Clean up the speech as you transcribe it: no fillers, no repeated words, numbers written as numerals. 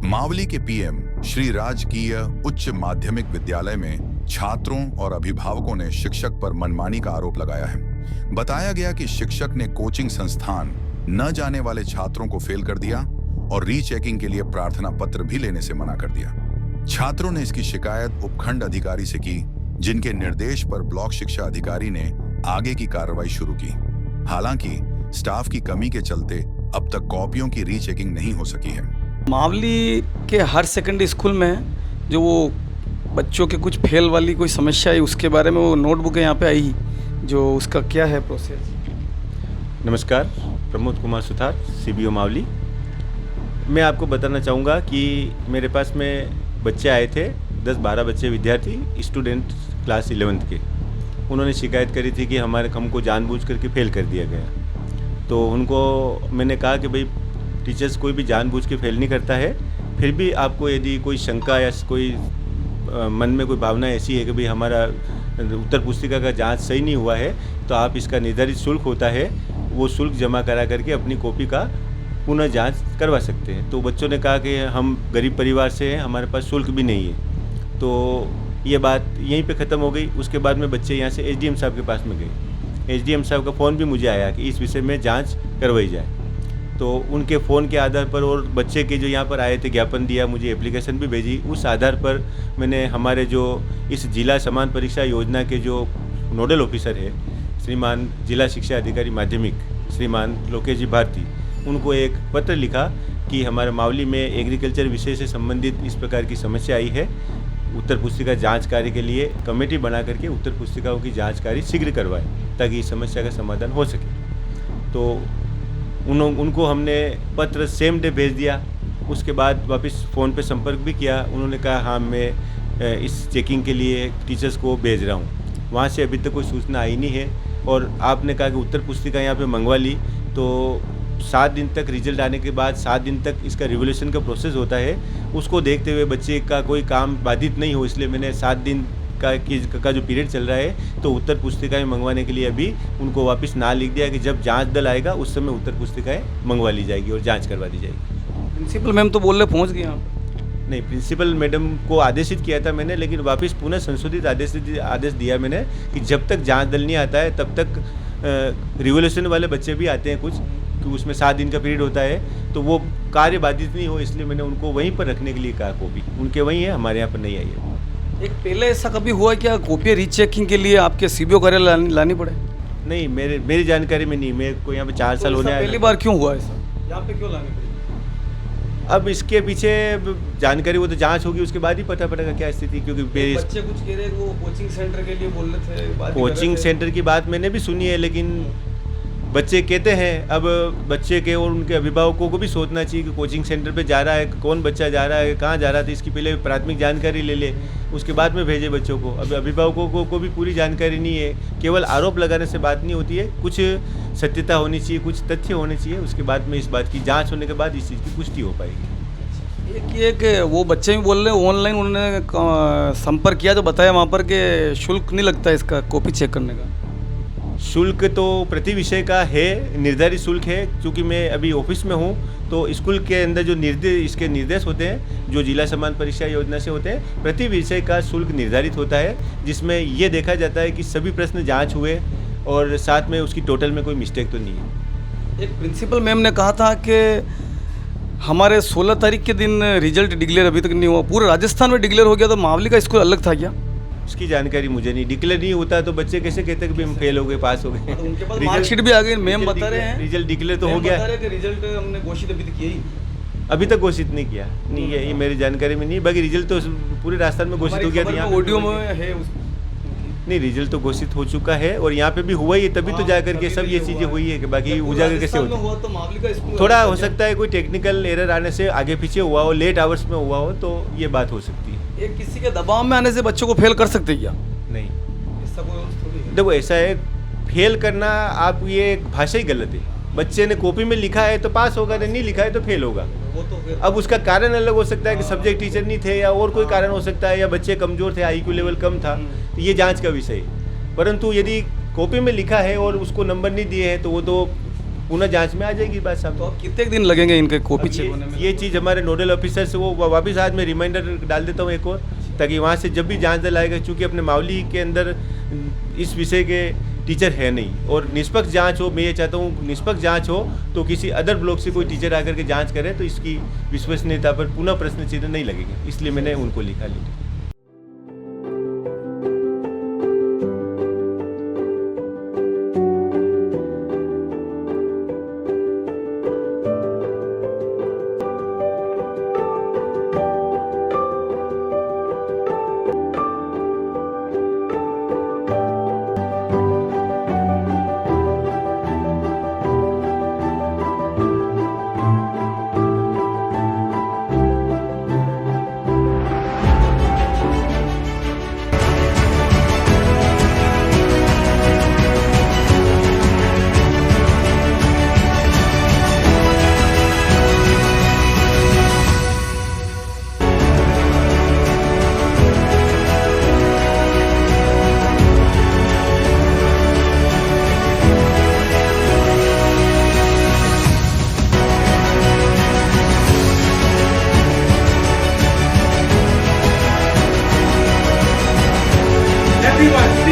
मावली के पीएम श्री राजकीय उच्च माध्यमिक विद्यालय में छात्रों और अभिभावकों ने शिक्षक पर मनमानी का आरोप लगाया है। बताया गया कि शिक्षक ने कोचिंग संस्थान न जाने वाले छात्रों को फेल कर दिया और रीचेकिंग के लिए प्रार्थना पत्र भी लेने से मना कर दिया। छात्रों ने इसकी शिकायत उपखंड अधिकारी से की, जिनके निर्देश पर ब्लॉक शिक्षा अधिकारी ने आगे की कार्रवाई शुरू की। हालांकि स्टाफ की कमी के चलते अब तक कॉपियों की रीचेकिंग नहीं हो सकी है। मावली के हर सेकेंडरी स्कूल में जो वो बच्चों के कुछ फेल वाली कोई समस्या है, उसके बारे में वो नोटबुक यहाँ पे आई, जो उसका क्या है प्रोसेस। नमस्कार, प्रमोद कुमार सुथार, सीबीओ मावली। मैं आपको बताना चाहूँगा कि मेरे पास में बच्चे आए थे, 10-12 बच्चे विद्यार्थी स्टूडेंट क्लास 11th के। उन्होंने शिकायत करी थी कि हमको जानबूझ करके फेल कर दिया गया। तो उनको मैंने कहा कि भाई टीचर्स कोई भी जानबूझ के फेल नहीं करता है। फिर भी आपको यदि कोई शंका या कोई मन में कोई भावना ऐसी है कि भाई हमारा उत्तर पुस्तिका का जांच सही नहीं हुआ है, तो आप इसका निर्धारित शुल्क होता है, वो शुल्क जमा करा करके अपनी कॉपी का पुनः जांच करवा सकते हैं। तो बच्चों ने कहा कि हम गरीब परिवार से हैं, हमारे पास शुल्क भी नहीं है। तो ये बात यहीं पे ख़त्म हो गई। उसके बाद में बच्चे यहाँ से एसडीएम साहब के पास में गए। एसडीएम साहब का फ़ोन भी मुझे आया कि इस विषय में जांच करवाई जाए। तो उनके फ़ोन के आधार पर और बच्चे के जो यहाँ पर आए थे ज्ञापन दिया, मुझे एप्लीकेशन भी भेजी, उस आधार पर मैंने हमारे जो इस जिला समान परीक्षा योजना के जो नोडल ऑफिसर है, श्रीमान जिला शिक्षा अधिकारी माध्यमिक श्रीमान लोकेश जी भारती, उनको एक पत्र लिखा कि हमारे मावली में एग्रीकल्चर विषय से संबंधित इस प्रकार की समस्या आई है। उत्तर पुस्तिका जांच कार्य के लिए कमेटी बना करके उत्तर पुस्तिकाओं की जांच कार्य शीघ्र करवाए ताकि इस समस्या का समाधान हो सके। तो उनको हमने पत्र सेम डे भेज दिया। उसके बाद वापस फ़ोन पे संपर्क भी किया। उन्होंने कहा हाँ, मैं इस चेकिंग के लिए टीचर्स को भेज रहा हूँ। वहाँ से अभी तक कोई सूचना आई नहीं है। और आपने कहा कि उत्तर पुस्तिका यहाँ पे मंगवा ली, तो 7 दिन तक रिजल्ट आने के बाद 7 दिन तक इसका रिवोल्यूशन का प्रोसेस होता है। उसको देखते हुए बच्चे का कोई काम बाधित नहीं हो, इसलिए मैंने 7 दिन का जो पीरियड चल रहा है, तो उत्तर पुस्तिकाएं मंगवाने के लिए अभी उनको वापस ना लिख दिया कि जब जांच दल आएगा उस समय उत्तर पुस्तिकाएं मंगवा ली जाएगी और जांच करवा दी जाएगी। प्रिंसिपल मैम तो बोल रहे पहुँच गए यहाँ। नहीं, प्रिंसिपल मैडम को आदेशित किया था मैंने, लेकिन वापस पुनः संशोधित आदेश दिया मैंने कि जब तक जांच दल नहीं आता है तब तक रिवोल्यूशन वाले बच्चे भी आते हैं कुछ, कि उसमें 7 दिन का पीरियड होता है, तो वो कार्य बाधित नहीं हो, इसलिए मैंने उनको वहीं पर रखने के लिए कहा। कॉपी उनके वहीं है, हमारे यहाँ पर नहीं आई है। एक पहले ऐसा कभी हुआ क्या कॉपी रीचेकिंग के लिए आपके सीबीओ कार्यालय लानी पड़े? नहीं, मेरी जानकारी में नहीं। मेरे को यहाँ पे 4 साल होने आए। पहली बार क्यों हुआ ऐसा? यहाँ पे क्यों लानी पड़ी? अब इसके पीछे जानकारी वो तो जांच होगी, उसके बाद ही पता पड़ेगा क्या स्थिति। क्योंकि बच्चे कुछ कह रहे वो कोचिंग सेंटर के लिए बोल रहे थे। कोचिंग सेंटर की बात मैंने भी सुनी है, लेकिन बच्चे कहते हैं। अब बच्चे के और उनके अभिभावकों को भी सोचना चाहिए कि कोचिंग सेंटर पे जा रहा है, कौन बच्चा जा रहा है, कहाँ जा रहा था, इसकी पहले प्राथमिक जानकारी ले ले, उसके बाद में भेजे बच्चों को। अब अभिभावकों को भी पूरी जानकारी नहीं है। केवल आरोप लगाने से बात नहीं होती है, कुछ सत्यता होनी चाहिए, कुछ तथ्य होने चाहिए। उसके बाद में इस बात की जाँच होने के बाद इस चीज़ की पुष्टि हो पाएगी। एक वो बच्चे भी बोल रहे हैं ऑनलाइन उन्होंने संपर्क किया तो बताया वहाँ पर कि शुल्क नहीं लगता इसका कॉपी चेक करने का। शुल्क तो प्रति विषय का है, निर्धारित शुल्क है। क्योंकि मैं अभी ऑफिस में हूँ, तो स्कूल के अंदर जो इसके निर्देश होते हैं, जो जिला समान परीक्षा योजना से होते हैं, प्रति विषय का शुल्क निर्धारित होता है, जिसमें ये देखा जाता है कि सभी प्रश्न जांच हुए और साथ में उसकी टोटल में कोई मिस्टेक तो नहीं है। एक प्रिंसिपल मैम ने कहा था कि हमारे 16 तारीख के दिन रिजल्ट डिक्लेयर अभी तक नहीं हुआ। पूरे राजस्थान में डिक्लेयर हो गया, तो मावली का स्कूल अलग था क्या? उसकी जानकारी मुझे नहीं। डिक्लेयर नहीं होता तो बच्चे कैसे कहते हैं कि हम फेल हो गए, पास हो गए? उनके पास मार्कशीट भी आ गई। मैम बता रहे हैं रिजल्ट डिक्लेयर तो हो गया। रिजल्ट हमने घोषित अभी तक किया ही, अभी तक घोषित नहीं किया। नहीं है, ये मेरी जानकारी में नहीं। बाकी रिजल्ट तो पूरे राजस्थान में घोषित हो गया था। यहाँ ऑडियो में है नहीं, रिजल्ट तो घोषित हो चुका है और यहाँ पे भी हुआ ही, तभी तो जाकर के सब ये चीज़ें हुई है कि बाकी उजागर कैसे होती। थोड़ा हो सकता है कोई टेक्निकल एरर आने से आगे पीछे हुआ हो, लेट आवर्स में हुआ हो, तो ये बात हो सकती है। एक किसी के दबाव में आने से बच्चों को फेल कर सकते क्या? नहीं, ऐसा कोई देखो ऐसा है, फेल करना आप ये भाषा ही गलत है। बच्चे ने कॉपी में लिखा है तो पास होगा, नहीं लिखा है तो फेल होगा। अब उसका कारण अलग हो सकता है कि सब्जेक्ट टीचर नहीं थे या और कोई कारण हो सकता है, या बच्चे कमज़ोर थे, आईक्यू लेवल कम था, तो ये जांच का विषय है। परंतु यदि कॉपी में लिखा है और उसको नंबर नहीं दिए हैं तो वो तो पुनः जांच में आ जाएगी बात साहब। तो कितने दिन लगेंगे इनके कॉपी चेक होने में? ये चीज़ हमारे नोडल ऑफिसर से वो वापस आज मैं रिमाइंडर डाल देता हूँ एक और, ताकि वहाँ से जब भी जांच दल आएगा, चूँकि अपने मावली के अंदर इस विषय के टीचर है नहीं और निष्पक्ष जांच हो, मैं ये चाहता हूँ निष्पक्ष जांच हो तो किसी अदर ब्लॉक से कोई टीचर आकर के जांच करे तो इसकी विश्वसनीयता पर पुनः प्रश्न चिन्ह नहीं लगेगा, इसलिए मैंने उनको लिखा लेटर। Everyone.